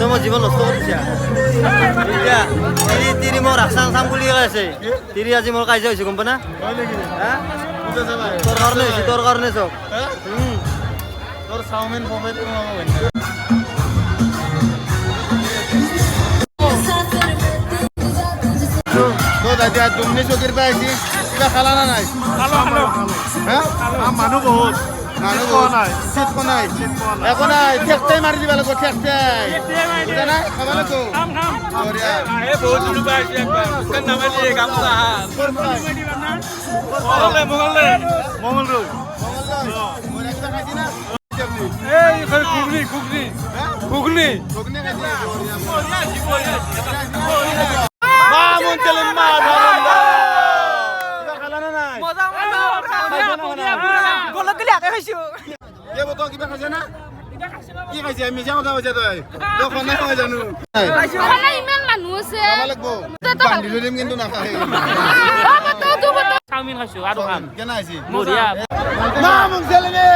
মই জীৱন নষ্ট কৰিছা তিৰি মোৰ ৰাস্তান চাম বুলি আছে তিৰি আজি মোৰ কাজিয়া হৈছে গম পানা তোৰ কাৰণে হৈছে তোৰ কাৰণে চব তোৰ চাওমিন তুমি চকীৰ পৰা আহিছি কিবা খালা না নাই মানুহ বহুত মানুহ নাই চিট নাই একো নাই ঠেকটাই মাৰি দিব লাগিব ঠেকটাই নাই খাব লাগিব কিবা খাইছে না কি খাইছে মিছা কথা কৈছে তই নাই হয় জানো ইমান মানুহ আছে বান্ধিলো দিম কিন্তু নাখায় চাওমিন খাইছো আৰু খাম কেনে আহিছে বঢ়িয়া মা মোক জেলেনে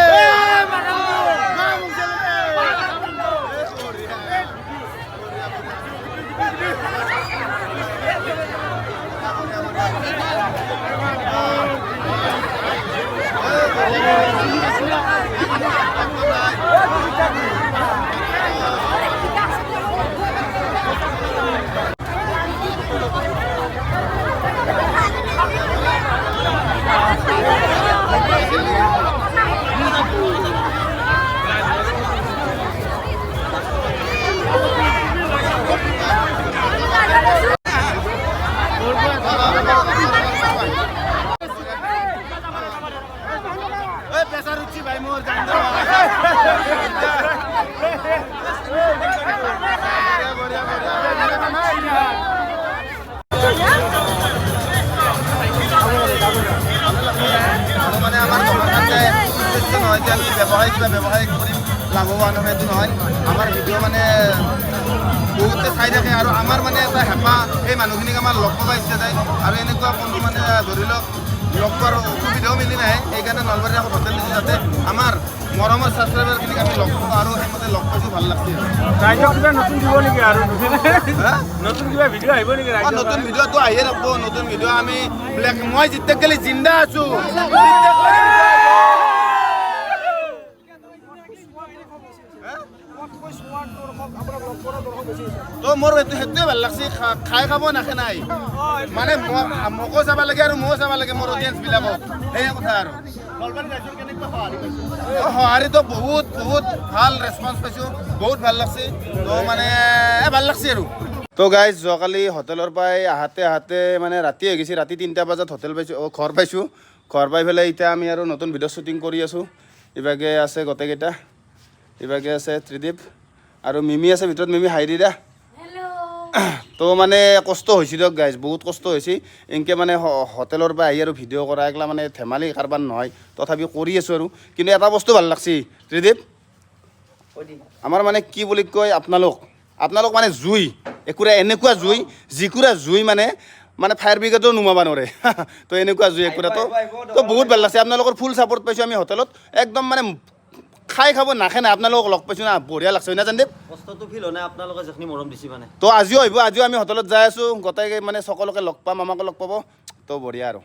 ব্যৱসায় কৰিম লাভৱান হ'ব এইটো নহয় আমাৰ ভিডিঅ' মানে বহুতে চাই থাকে আৰু আমাৰ মানে এটা হেঁপাহ এই মানুহখিনিক আমাৰ লগ পাব ইচ্ছা যায় আৰু এনেকুৱা কোনো মানে ধৰি লওক লগ পোৱাৰ অসুবিধাও মিলি নাহে সেইকাৰণে নলবাৰীৰ এখন হোটেল দিছোঁ যাতে আমাৰ মৰমৰ ছাবস্ক্ৰাইবাৰখিনিক আমি লগ পাওঁ আৰু সেইমতে লগ পাইছোঁ ভাল লাগছে নতুন দিব নেকি আৰু নতুন কিবা ভিডিঅ' আহিব নেকি নতুন ভিডিঅ'টো আহিয়ে থাকব নতুন ভিডিঅ' আমি মই যেতিয়া গেলি জিন্দা আছোঁ তো মোৰ সেইটোৱে ভাল লাগছে খাই খাব নাখে নাই মানে মোকো চাব লাগে আৰু ময়ো চাব লাগে মোৰ অডিয়েঞ্চবিলাকক সেয়ে কথা আৰু সঁহাৰিটো বহুত বহুত ভাল ৰেচপন্স পাইছোঁ বহুত ভাল লাগছে তো মানে ভাল লাগছে আৰু তো গাইজ যোৱাকালি হোটেলৰ পৰাই আহাতে মানে ৰাতি হৈ গৈছে ৰাতি 3টা বজাত হোটেল পাইছোঁ ঘৰ পাইছোঁ ঘৰ পাই পেলাই এতিয়া আমি আৰু নতুন ভিডিঅ' শ্বুটিং কৰি আছোঁ ইভাগে আছে গোটেইকেইটা ইভাগে আছে ত্ৰিদীপ আৰু মিমি আছে ভিতৰত মিমি হাইৰি দা তো মানে কষ্ট হৈছে দিয়ক গাইজ বহুত কষ্ট হৈছে এনেকৈ মানে হোটেলৰ পৰা আহি আৰু ভিডিঅ' কৰা এইগিলা মানে ধেমালি কাৰবাৰ নহয় তথাপি কৰি আছোঁ আৰু কিন্তু এটা বস্তু ভাল লাগছে ত্ৰিদীপ আমাৰ মানে কি বুলি কয় আপোনালোক মানে জুই এনেকুৱা জুই যিকুৰা জুই মানে ফায়াৰ ব্ৰিগেডেও নুমাব নোৱাৰে তো এনেকুৱা জুই একুৰাটো তো বহুত ভাল লাগছে আপোনালোকৰ ফুল ছাপোৰ্ট পাইছোঁ আমি হোটেলত একদম মানে খাই খাব নাখে নাই আপোনালোকক লগ পাইছোঁ না বঢ়িয়া লাগছে না জানদীপ কষ্টটো ফিল হোৱা নাই আপোনালোকে যিখিনি মৰম দিছে মানে তো আজিও আহিব আজিও আমি হোটেলত যাই আছোঁ গোটেই মানে সকলোকে লগ পাম আমাকো লগ পাব তো বঢ়িয়া আৰু